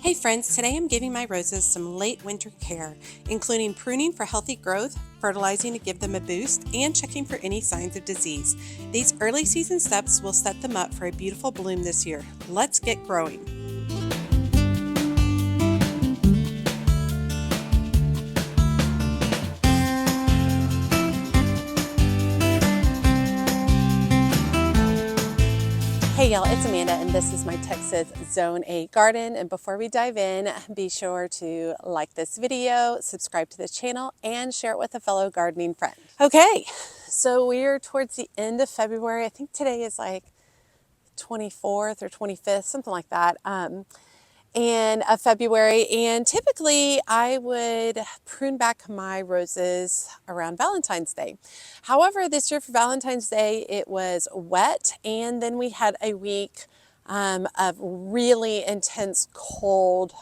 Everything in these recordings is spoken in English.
Hey friends, today I'm giving my roses some late winter care, including pruning for healthy growth, fertilizing to give them a boost, and checking for any signs of disease. These early season steps will set them up for a beautiful bloom this year. Let's get growing. Hey y'all, it's Amanda and this is my Texas Zone 8 garden. And before we dive in, be sure to like this video, subscribe to the channel, and share it with a fellow gardening friend. Okay, so we're towards the end of February. I think today is like 24th or 25th, something like that. And of February, and typically I would prune back my roses around Valentine's Day. However, this year for Valentine's Day it was wet, and then we had a week of really intense cold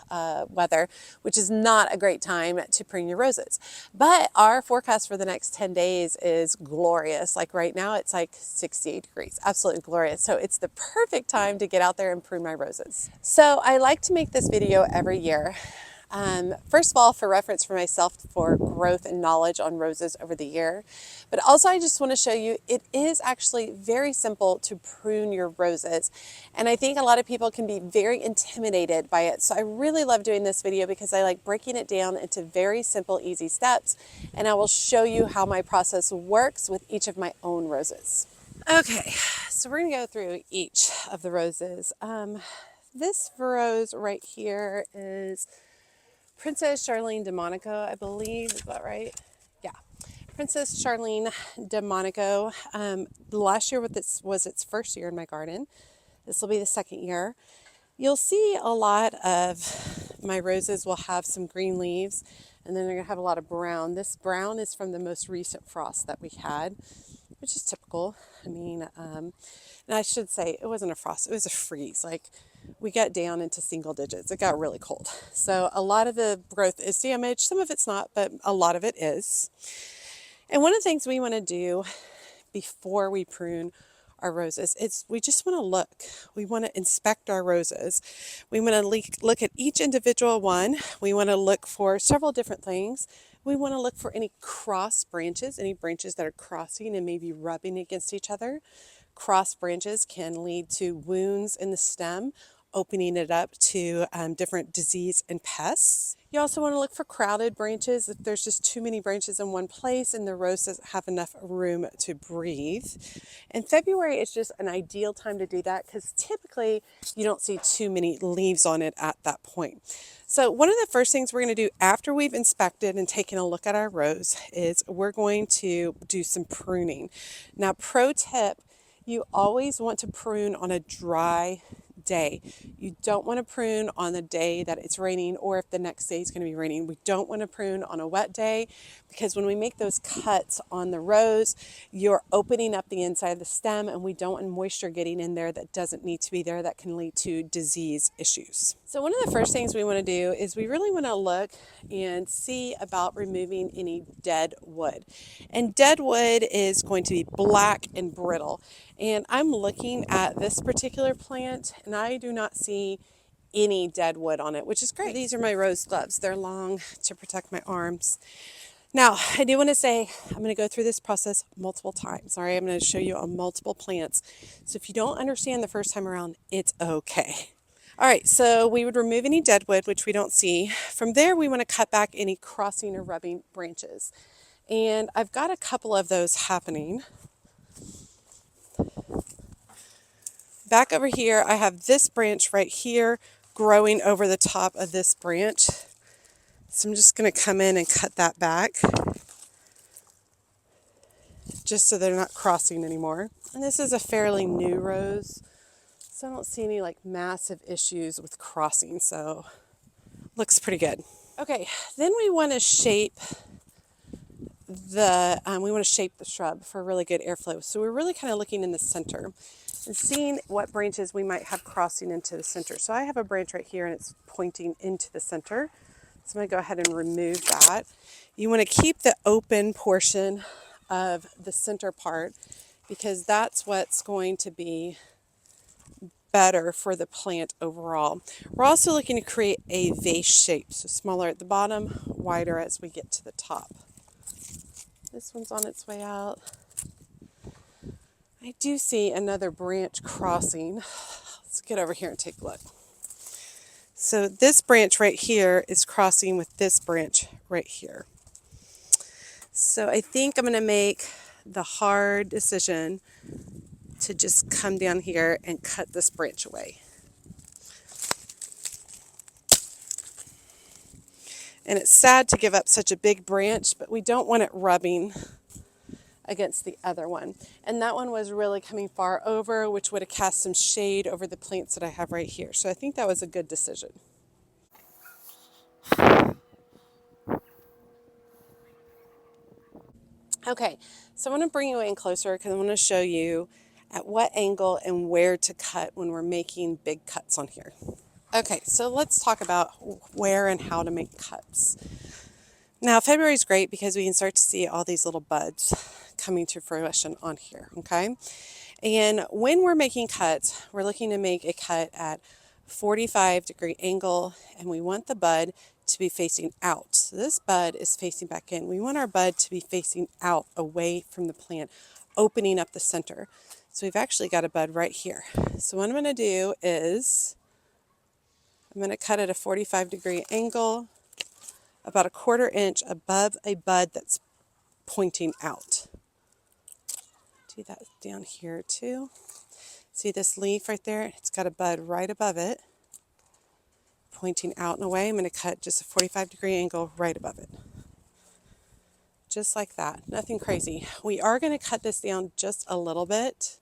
weather, which is not a great time to prune your roses. But our forecast for the next 10 days is glorious. Like right now it's like 68 degrees, absolutely glorious. So it's the perfect time to get out there and prune my roses. So I like to make this video every year. First of all, for reference for myself, for growth and knowledge on roses over the year. But also I just want to show you it is actually very simple to prune your roses. And I think a lot of people can be very intimidated by it. So I really love doing this video because I like breaking it down into very simple, easy steps. And I will show you how my process works with each of my own roses. Okay, so we're going to go through each of the roses. This rose right here is Princess Charlene de Monaco, I believe. Is that right? Yeah. Princess Charlene de Monaco. Last year was its first year in my garden. This will be the second year. You'll see a lot of my roses will have some green leaves, and then they're going to have a lot of brown. This brown is from the most recent frost that we had, which is typical. I mean, and I should say it wasn't a frost, it was a freeze. Like, we got down into single digits. It got really cold. So a lot of the growth is damaged. Some of it's not, but a lot of it is. And one of the things we want to do before we prune our roses is we just want to look. We want to inspect our roses. We want to look at each individual one. We want to look for several different things. We want to look for any cross branches, any branches that are crossing and maybe rubbing against each other. Cross branches can lead to wounds in the stem, opening it up to different disease and pests. You also want to look for crowded branches. If there's just too many branches in one place and the rose doesn't have enough room to breathe. And February is just an ideal time to do that because typically you don't see too many leaves on it at that point. So one of the first things we're going to do after we've inspected and taken a look at our rose is we're going to do some pruning. Now, pro tip, you always want to prune on a dry day. You don't want to prune on the day that it's raining or if the next day is going to be raining. We don't want to prune on a wet day because when we make those cuts on the rose, you're opening up the inside of the stem and we don't want moisture getting in there that doesn't need to be there, that can lead to disease issues. So one of the first things we want to do is we really want to look and see about removing any dead wood. And dead wood is going to be black and brittle. And I'm looking at this particular plant and I do not see any dead wood on it, which is great. These are my rose gloves. They're long to protect my arms. Now, I do want to say I'm going to go through this process multiple times. All right, I'm going to show you on multiple plants. So if you don't understand the first time around, it's okay. All right, so we would remove any dead wood, which we don't see. From there, we want to cut back any crossing or rubbing branches. And I've got a couple of those happening. Back over here, I have this branch right here growing over the top of this branch. So I'm just going to come in and cut that back just so they're not crossing anymore. And this is a fairly new rose, so I don't see any like massive issues with crossing, so looks pretty good. Okay, then we want to shape the shrub for really good airflow. So we're really kind of looking in the center and seeing what branches we might have crossing into the center. So I have a branch right here and it's pointing into the center. So I'm going to go ahead and remove that. You want to keep the open portion of the center part because that's what's going to be better for the plant overall. We're also looking to create a vase shape, so smaller at the bottom, wider as we get to the top. This one's on its way out. I do see another branch crossing. Let's get over here and take a look. So this branch right here is crossing with this branch right here. So I think I'm going to make the hard decision to just come down here and cut this branch away. And it's sad to give up such a big branch, but we don't want it rubbing against the other one. And that one was really coming far over, which would have cast some shade over the plants that I have right here. So I think that was a good decision. Okay, so I want to bring you in closer because I want to show you at what angle and where to cut when we're making big cuts on here. Okay, so let's talk about where and how to make cuts. Now, February is great because we can start to see all these little buds coming to fruition on here, okay? And when we're making cuts, we're looking to make a cut at 45-degree angle, and we want the bud to be facing out. So this bud is facing back in. We want our bud to be facing out, away from the plant, opening up the center. So we've actually got a bud right here. So what I'm going to do is I'm going to cut at a 45-degree angle, about 1/4 inch above a bud that's pointing out. Do that down here too. See this leaf right there? It's got a bud right above it, pointing out and away. I'm going to cut just a 45-degree angle right above it. Just like that. Nothing crazy. We are going to cut this down just a little bit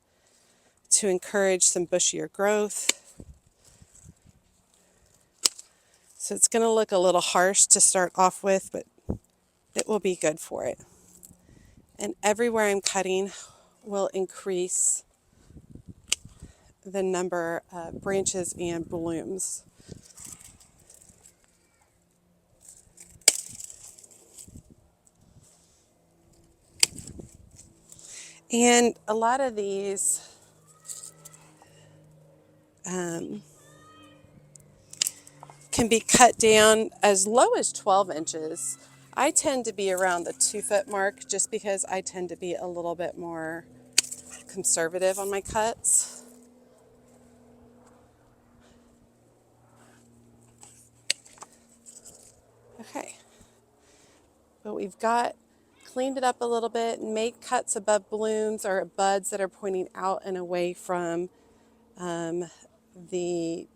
to encourage some bushier growth. So it's going to look a little harsh to start off with, but it will be good for it. And everywhere I'm cutting will increase the number of branches and blooms. And a lot of these can be cut down as low as 12 inches. I tend to be around the 2-foot mark just because I tend to be a little bit more conservative on my cuts. Okay, but we've got cleaned it up a little bit and make cuts above blooms or buds that are pointing out and away from the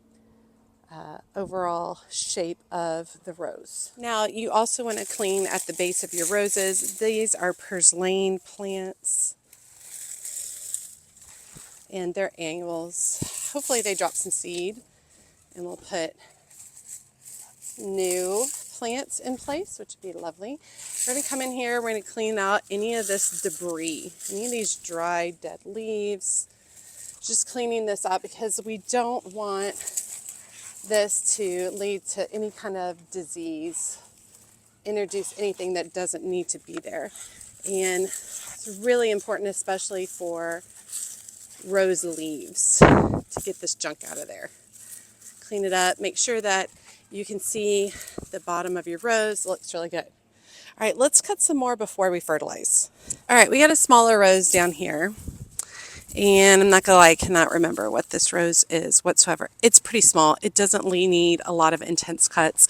overall shape of the rose. Now you also want to clean at the base of your roses. These are purslane plants and they're annuals. Hopefully they drop some seed and we'll put new plants in place, which would be lovely. We're going to come in here, we're going to clean out any of this debris, any of these dry, dead leaves. Just cleaning this up because we don't want this to lead to any kind of disease, introduce anything that doesn't need to be there. And it's really important, especially for rose leaves, to get this junk out of there. Clean it up, make sure that you can see the bottom of your rose. It looks really good. All right, let's cut some more before we fertilize. All right, we got a smaller rose down here. And I'm not going to lie, I cannot remember what this rose is whatsoever. It's pretty small. It doesn't really need a lot of intense cuts.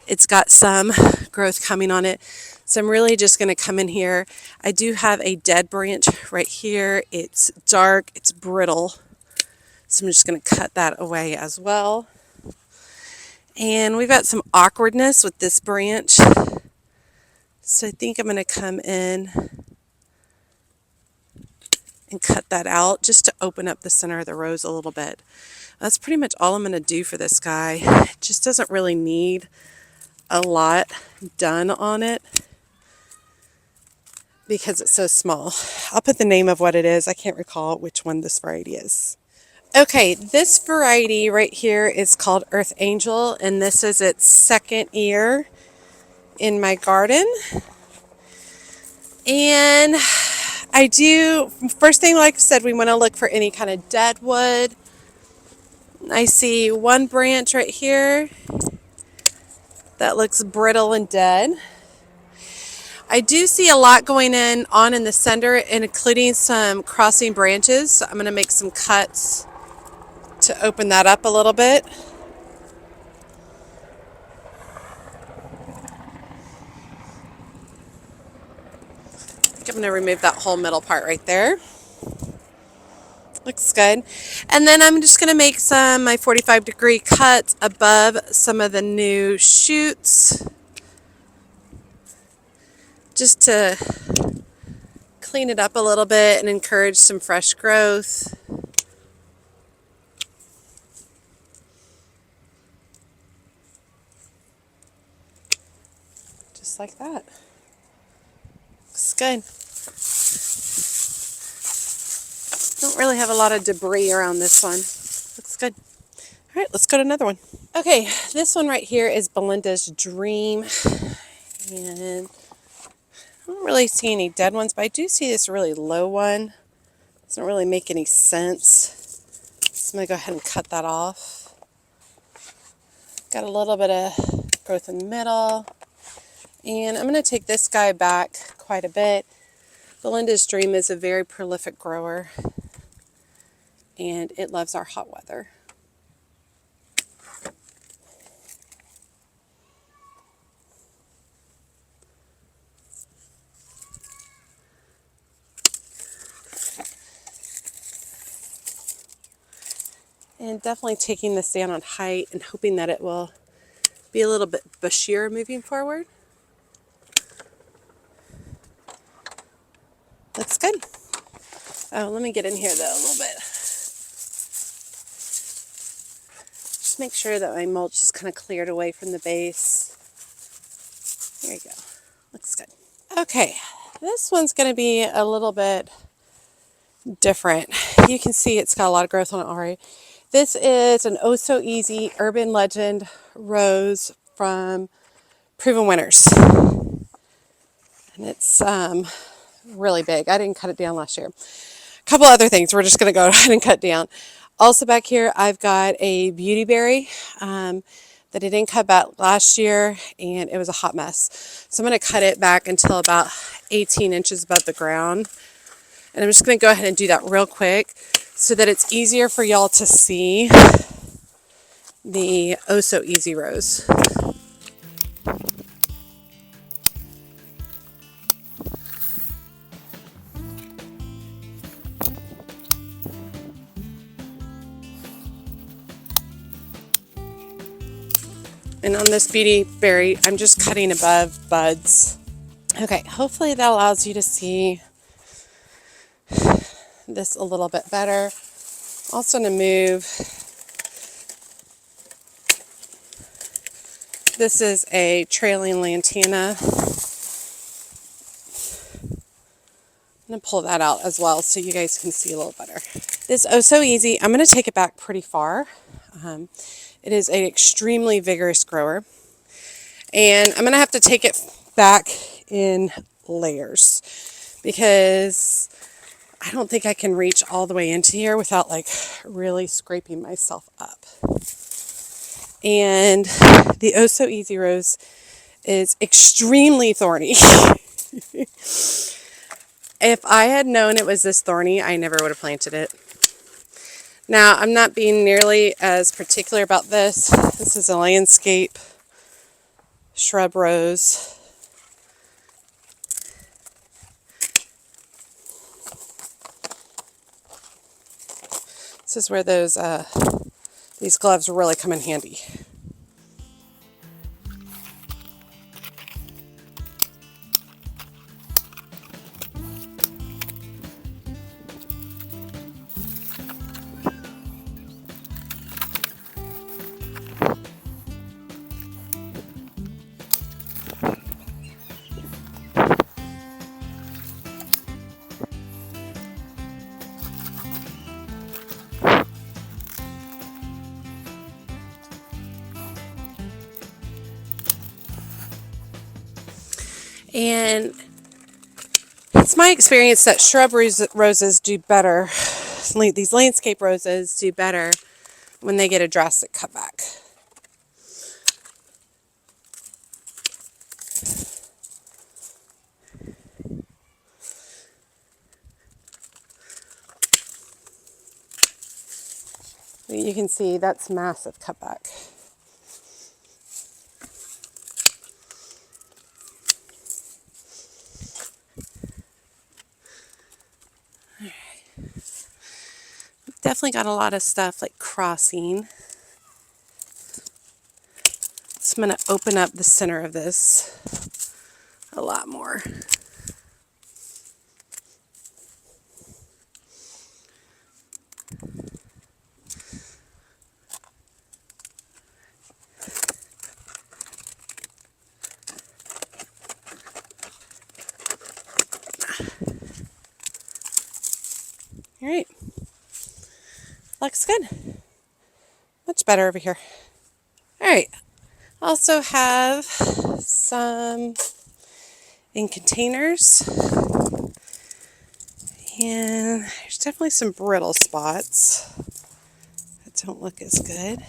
It's got some growth coming on it. So I'm really just going to come in here. I do have a dead branch right here. It's dark, it's brittle. So I'm just going to cut that away as well. And we've got some awkwardness with this branch. So I think I'm going to come in and cut that out just to open up the center of the rose a little bit. That's pretty much all I'm going to do for this guy. It just doesn't really need a lot done on it because it's so small. I'll put the name of what it is. I can't recall which one this variety is. Okay, this variety right here is called Earth Angel, and this is its second year in my garden. And first thing, like I said, we want to look for any kind of dead wood I see one branch right here that looks brittle and dead. I do see a lot going on in the center, including some crossing branches. So I'm going to make some cuts to open that up a little bit. I'm going to remove that whole middle part right there. Looks good. And then I'm just going to make my 45-degree cuts above some of the new shoots, just to clean it up a little bit and encourage some fresh growth. Just like that. Looks good. Don't really have a lot of debris around this one. Looks good. All right, let's go to another one. Okay, this one right here is Belinda's Dream. And I don't really see any dead ones, but I do see this really low one. Doesn't really make any sense. So I'm going to go ahead and cut that off. Got a little bit of growth in the middle. And I'm going to take this guy back quite a bit. Belinda's Dream is a very prolific grower, and it loves our hot weather. And definitely taking this down on height and hoping that it will be a little bit bushier moving forward. Looks good. Oh, let me get in here though a little bit. Just make sure that my mulch is kind of cleared away from the base. There you go. Looks good. Okay, this one's going to be a little bit different. You can see it's got a lot of growth on it already. This is an Oh So Easy Urban Legend Rose from Proven Winners. And it's really big. I didn't cut it down last year. A couple other things we're just going to go ahead and cut down. Also back here, I've got a beautyberry that I didn't cut back last year, and it was a hot mess. So I'm going to cut it back until about 18 inches above the ground. And I'm just going to go ahead and do that real quick so that it's easier for y'all to see the Oh So Easy Rose. And on this beautyberry, I'm just cutting above buds. Okay, hopefully that allows you to see this a little bit better. Also going to move. This is a trailing lantana. I'm going to pull that out as well so you guys can see a little better. This Oh So Easy, I'm going to take it back pretty far. It is an extremely vigorous grower. And I'm going to have to take it back in layers because I don't think I can reach all the way into here without like really scraping myself up. And the Oh So Easy Rose is extremely thorny. If I had known it was this thorny, I never would have planted it. Now, I'm not being nearly as particular about this. This is a landscape shrub rose. This is where these gloves really come in handy. And it's my experience that shrub roses do better, these landscape roses do better when they get a drastic cutback. You can see that's massive cutback. Definitely got a lot of stuff like crossing. So I'm going to open up the center of this a lot more. All right. Looks good. Much better over here. All right. Also have some in containers. And there's definitely some brittle spots that don't look as good.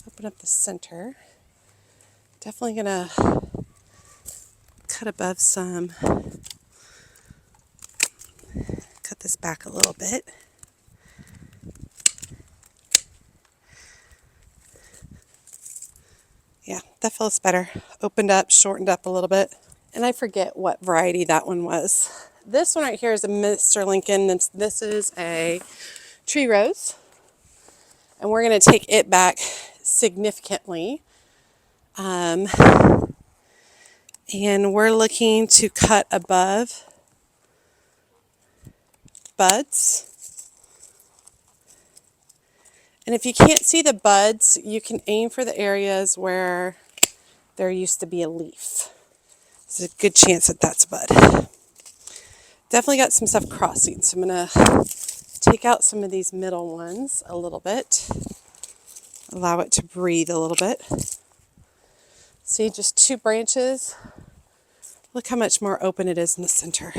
Open up the center. Definitely gonna cut above some. Cut this back a little bit. Yeah, that feels better. Opened up, shortened up a little bit. And I forget what variety that one was. This one right here is a Mr. Lincoln. This is a tree rose. And we're going to take it back significantly. And we're looking to cut above buds. And if you can't see the buds, you can aim for the areas where there used to be a leaf. There's a good chance that that's a bud. Definitely got some stuff crossing, so I'm going to take out some of these middle ones a little bit. Allow it to breathe a little bit. See, just 2 branches. Look how much more open it is in the center.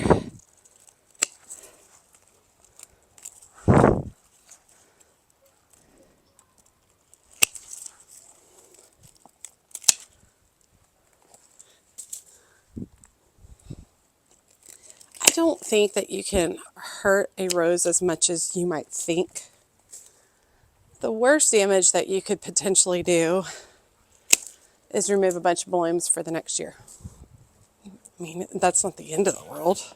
I don't think that you can hurt a rose as much as you might think. The worst damage that you could potentially do is remove a bunch of blooms for the next year. I mean, that's not the end of the world.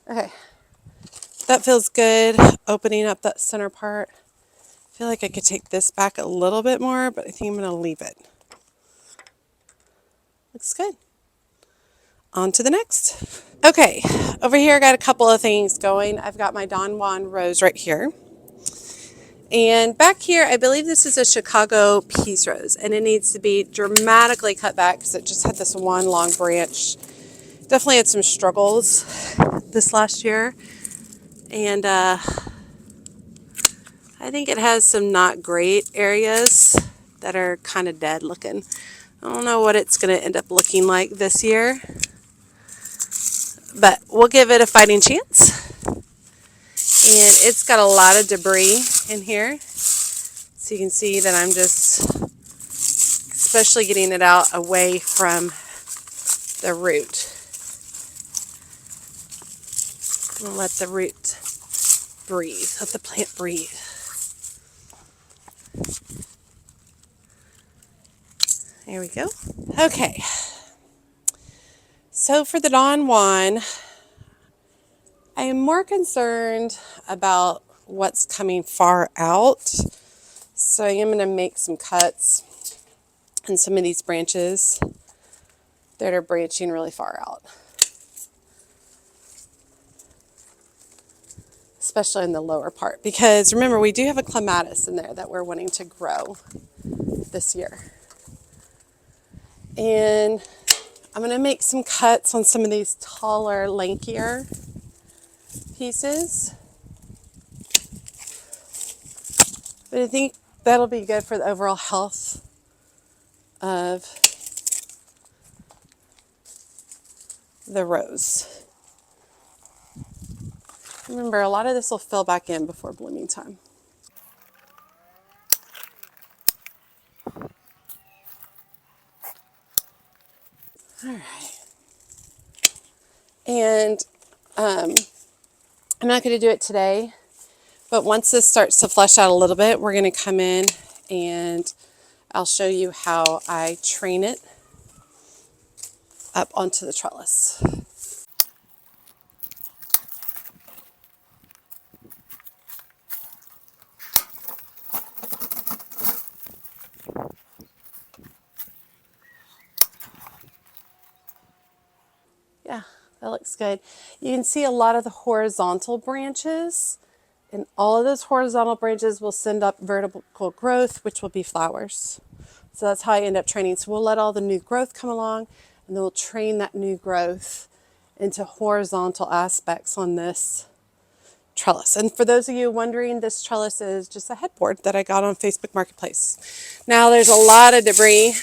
Okay, that feels good. Opening up that center part. I feel like I could take this back a little bit more, but I think I'm going to leave it. Looks good. On to the next. Okay, over here I got a couple of things going. I've got my Don Juan rose right here. And back here, I believe this is a Chicago peace rose, and it needs to be dramatically cut back because it just had this one long branch. Definitely had some struggles this last year. And I think it has some not great areas that are kind of dead looking. I don't know what it's going to end up looking like this year, but we'll give it a fighting chance. And it's got a lot of debris in here. So you can see that I'm just especially getting it out away from the root. I'm going to let the root breathe, let the plant breathe. There we go. Okay. So for the Don Juan, I am more concerned about what's coming far out. So I am going to make some cuts in some of these branches that are branching really far out. Especially in the lower part. Because remember, we do have a clematis in there that we're wanting to grow this year. And I'm going to make some cuts on some of these taller, lankier pieces. But I think that'll be good for the overall health of the rose. Remember, a lot of this will fill back in before blooming time. All right. And I'm not going to do it today, but once this starts to flesh out a little bit, we're going to come in and I'll show you how I train it up onto the trellis. Yeah, that looks good. You can see a lot of the horizontal branches, and all of those horizontal branches will send up vertical growth, which will be flowers. So that's how I end up training. So we'll let all the new growth come along, and then we'll train that new growth into horizontal aspects on this trellis. And for those of you wondering, this trellis is just a headboard that I got on Facebook Marketplace. Now there's a lot of debris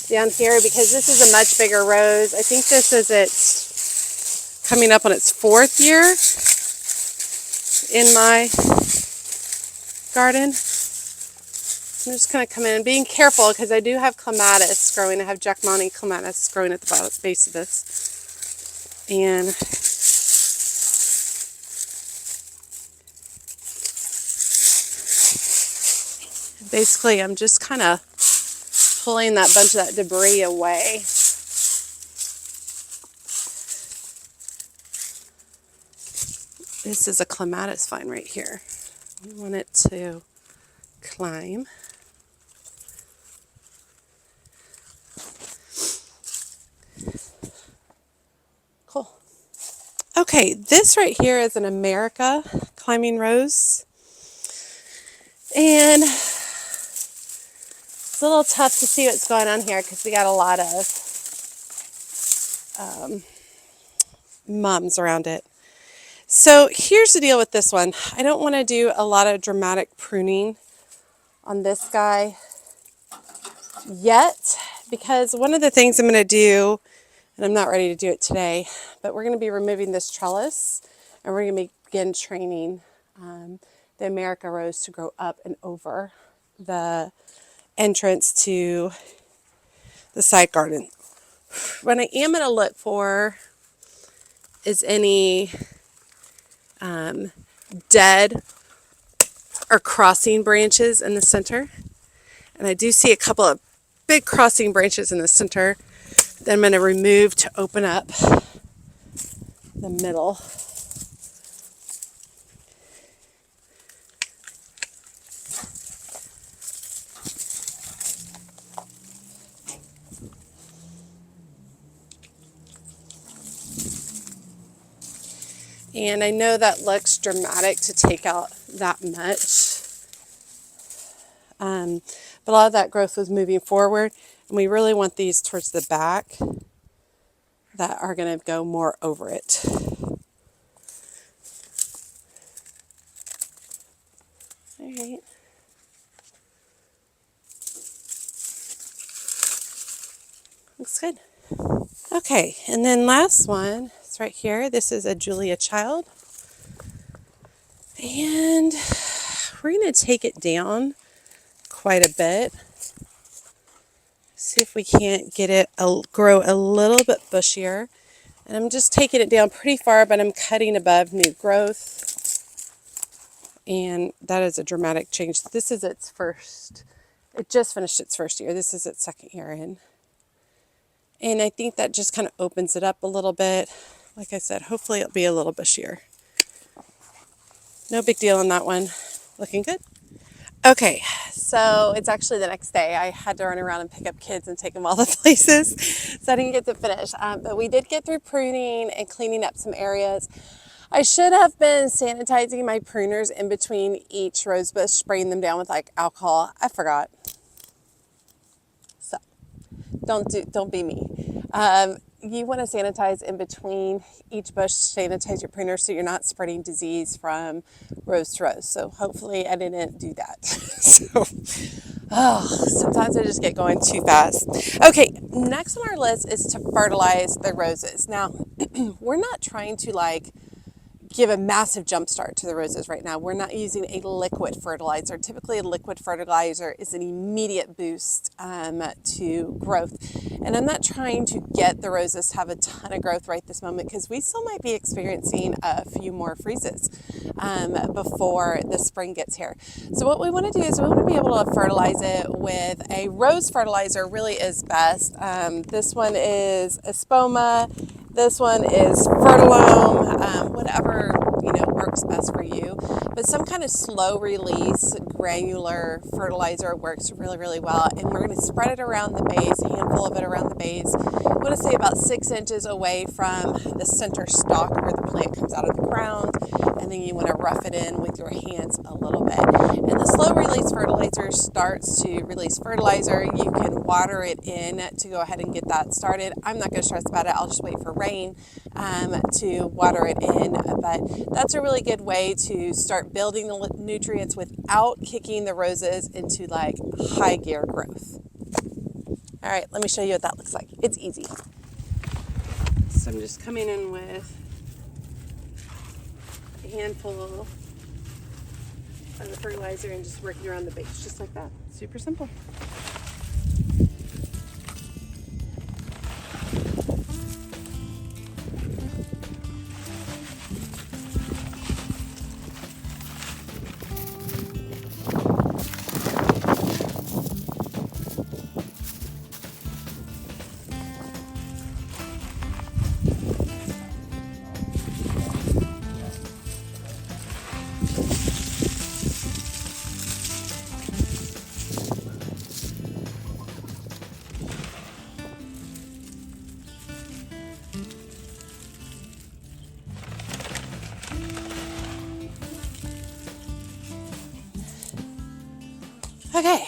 down here because this is a much bigger rose. I think this is its coming up on its 4th year in my garden. So I'm just going to come in, being careful because I do have clematis growing. I have Jackmani clematis growing at the bottom base of this. And basically I'm just kind of pulling that bunch of that debris away. This is a clematis vine right here. We want it to climb. Cool. Okay, this right here is an America climbing rose. And it's a little tough to see what's going on here because we got a lot of mums around it. So here's the deal with this one. I don't want to do a lot of dramatic pruning on this guy yet because one of the things I'm going to do, and I'm not ready to do it today, but we're going to be removing this trellis and we're going to begin training the America rose to grow up and over the entrance to the side garden. What I am going to look for is any dead or crossing branches in the center. And I do see a couple of big crossing branches in the center that I'm going to remove to open up the middle. And I know that looks dramatic to take out that much. But a lot of that growth was moving forward. And we really want these towards the back that are going to go more over it. All right. Looks good. Okay, and then last one is right here. This is a Julia Child. And we're going to take it down quite a bit. See if we can't get it grow a little bit bushier. And I'm just taking it down pretty far, but I'm cutting above new growth. And that is a dramatic change. This is its first, it just finished its 1st year. This is its 2nd year in. And I think that just kind of opens it up a little bit. Like I said, hopefully it'll be a little bushier. No big deal on that one. Looking good. Okay, so it's actually the next day. I had to run around and pick up kids and take them all the places, so I didn't get to finish. But we did get through pruning and cleaning up some areas. I should have been sanitizing my pruners in between each rose bush, spraying them down with like alcohol. I forgot. So don't be me. You want to sanitize in between each bush, sanitize your pruner so you're not spreading disease from rose to rose. So hopefully I didn't do that. Sometimes I just get going too fast. Okay, next on our list is to fertilize the roses. Now, we're not trying to like give a massive jump start to the roses right now. We're not using a liquid fertilizer. Typically, a liquid fertilizer is an immediate boost to growth. And I'm not trying to get the roses to have a ton of growth right this moment because we still might be experiencing a few more freezes before the spring gets here. So what we want to do is we want to be able to fertilize it with a rose fertilizer. Really is best. This one is Espoma. This one is Fertilome, whatever works best for you. But some kind of slow release granular fertilizer works really, really well. And we're going to spread it around the base, a handful of it around the base. I want to say about 6 inches away from the center stalk where the plant comes out of the ground. And then you want to rough it in with your hands a little bit. And the slow release fertilizer starts to release fertilizer. You can water it in to go ahead and get that started. I'm not going to stress about it. I'll just wait for rain to water it in. But that's a really good way to start building the nutrients without kicking the roses into like high gear growth. All right, let me show you what that looks like. It's easy. So I'm just coming in with a handful of the fertilizer and just working around the base just like that. Super simple. Okay,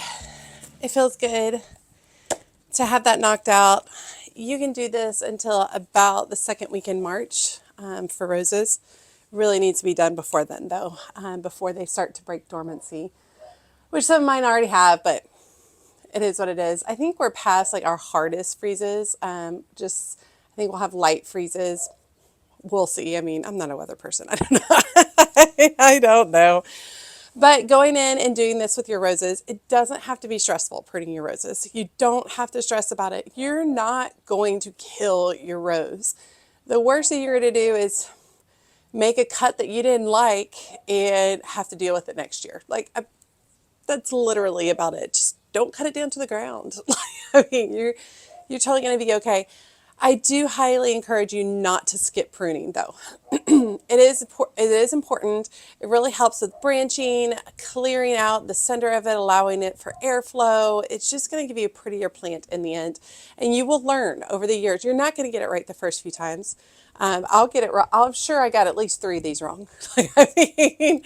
it feels good to have that knocked out. You can do this until about the second week in March for roses. Really needs to be done before then though, before they start to break dormancy, which some of mine already have, but it is what it is. I think we're past like our hardest freezes. I think we'll have light freezes. We'll see. I mean, I'm not a weather person. I don't know. I don't know. But going in and doing this with your roses, it doesn't have to be stressful pruning your roses. You don't have to stress about it. You're not going to kill your rose. The worst thing you're going to do is make a cut that you didn't like and have to deal with it next year. That's literally about it. Just don't cut it down to the ground. I mean, you're totally going to be okay. I do highly encourage you not to skip pruning though. It is important. It really helps with branching, clearing out the center of it, allowing it for airflow. It's just going to give you a prettier plant in the end. And you will learn over the years. You're not going to get it right the first few times. I'll get it wrong. I'm sure I got at least 3 of these wrong. I mean,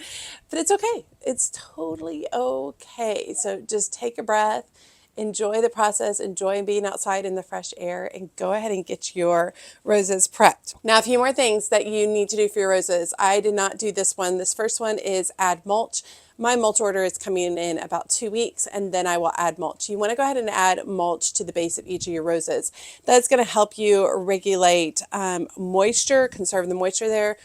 but it's okay. It's totally okay. So just take a breath. Enjoy the process, enjoy being outside in the fresh air, and go ahead and get your roses prepped. Now, a few more things that you need to do for your roses. I did not do this one. This first one is add mulch. My mulch order is coming in about 2 weeks, and then I will add mulch. You want to go ahead and add mulch to the base of each of your roses. That's going to help you regulate moisture, conserve the moisture there,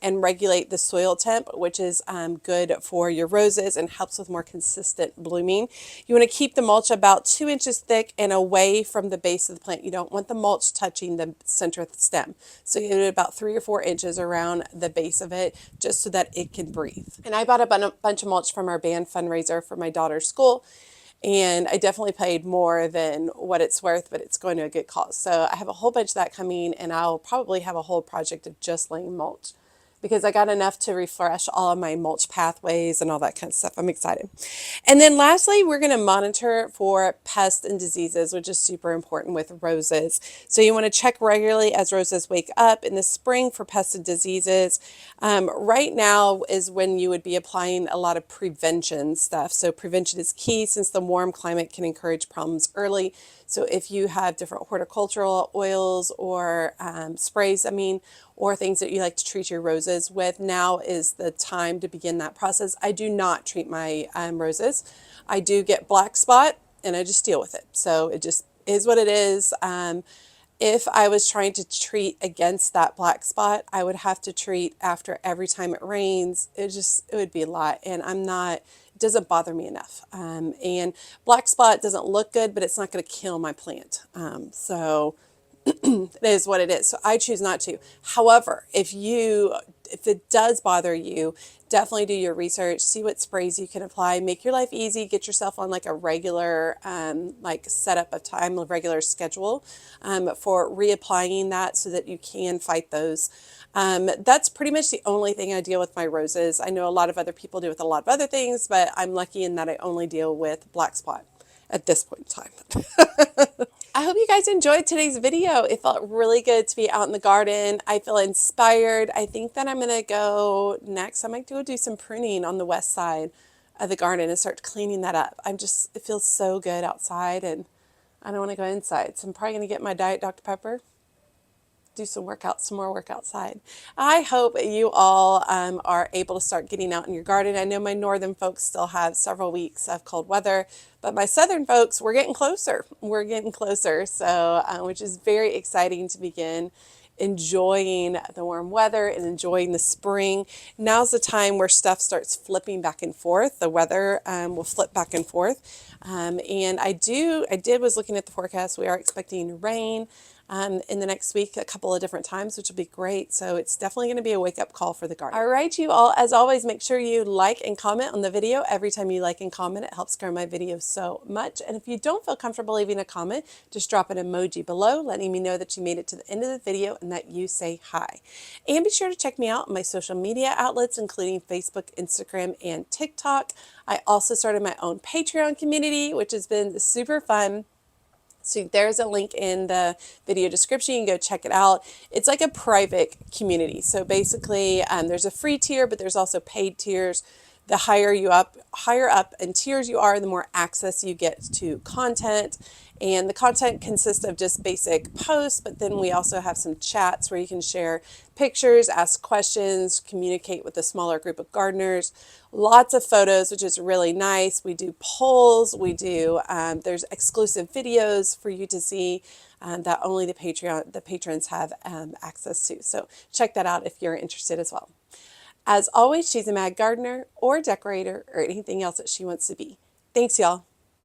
and regulate the soil temp, which is good for your roses and helps with more consistent blooming. You want to keep the mulch about 2 inches thick and away from the base of the plant. You don't want the mulch touching the center of the stem. So you do about 3 or 4 inches around the base of it just so that it can breathe. And I bought a bunch of mulch from our band fundraiser for my daughter's school. And I definitely paid more than what it's worth, but it's going to a good cause. So I have a whole bunch of that coming, and I'll probably have a whole project of just laying mulch, because I got enough to refresh all of my mulch pathways and all that kind of stuff. I'm excited. And then lastly, we're going to monitor for pests and diseases, which is super important with roses. So you want to check regularly as roses wake up in the spring for pests and diseases. Right now is when you would be applying a lot of prevention stuff. So prevention is key since the warm climate can encourage problems early. So if you have different horticultural oils or sprays, or things that you like to treat your roses with, now is the time to begin that process. I do not treat my roses. I do get black spot and I just deal with it. So it just is what it is. if I was trying to treat against that black spot, I would have to treat after every time it rains. It would be a lot. And it doesn't bother me enough. And black spot doesn't look good, but it's not going to kill my plant. So it is what it is. So I choose not to. However, if it does bother you, definitely do your research, see what sprays you can apply, make your life easy, get yourself on like a regular, like set up a time, a regular schedule for reapplying that so that you can fight those. That's pretty much the only thing I deal with my roses. I know a lot of other people do with a lot of other things, but I'm lucky in that I only deal with black spot at this point in time. I hope you guys enjoyed today's video. It felt really good to be out in the garden. I feel inspired. I think that I'm going to go next. I might go do some pruning on the west side of the garden and start cleaning that up. It feels so good outside and I don't want to go inside. So I'm probably going to get my Diet Dr. Pepper, do some more work outside. I hope you all are able to start getting out in your garden. I know my northern folks still have several weeks of cold weather, but my southern folks, we're getting closer. We're getting closer, so which is very exciting to begin enjoying the warm weather and enjoying the spring. Now's the time where stuff starts flipping back and forth. The weather will flip back and forth. And was looking at the forecast. We are expecting rain in the next week a couple of different times, which will be great. So it's definitely going to be a wake-up call for the garden. All right, you all, as always, make sure you like and comment on the video. Every time you like and comment, it helps grow my video so much. And if you don't feel comfortable leaving a comment, just drop an emoji below, letting me know that you made it to the end of the video and that you say hi. And be sure to check me out on my social media outlets, including Facebook, Instagram, and TikTok. I also started my own Patreon community, which has been super fun. So there's a link in the video description. You can go check it out. It's like a private community. So basically, there's a free tier, but there's also paid tiers. The higher up in tiers you are, the more access you get to content. And the content consists of just basic posts, but then we also have some chats where you can share pictures, ask questions, communicate with a smaller group of gardeners. Lots of photos, which is really nice. We do polls. There's exclusive videos for you to see that only the patrons have access to. So check that out if you're interested as well. As always, she's a mad gardener or decorator or anything else that she wants to be. Thanks, y'all.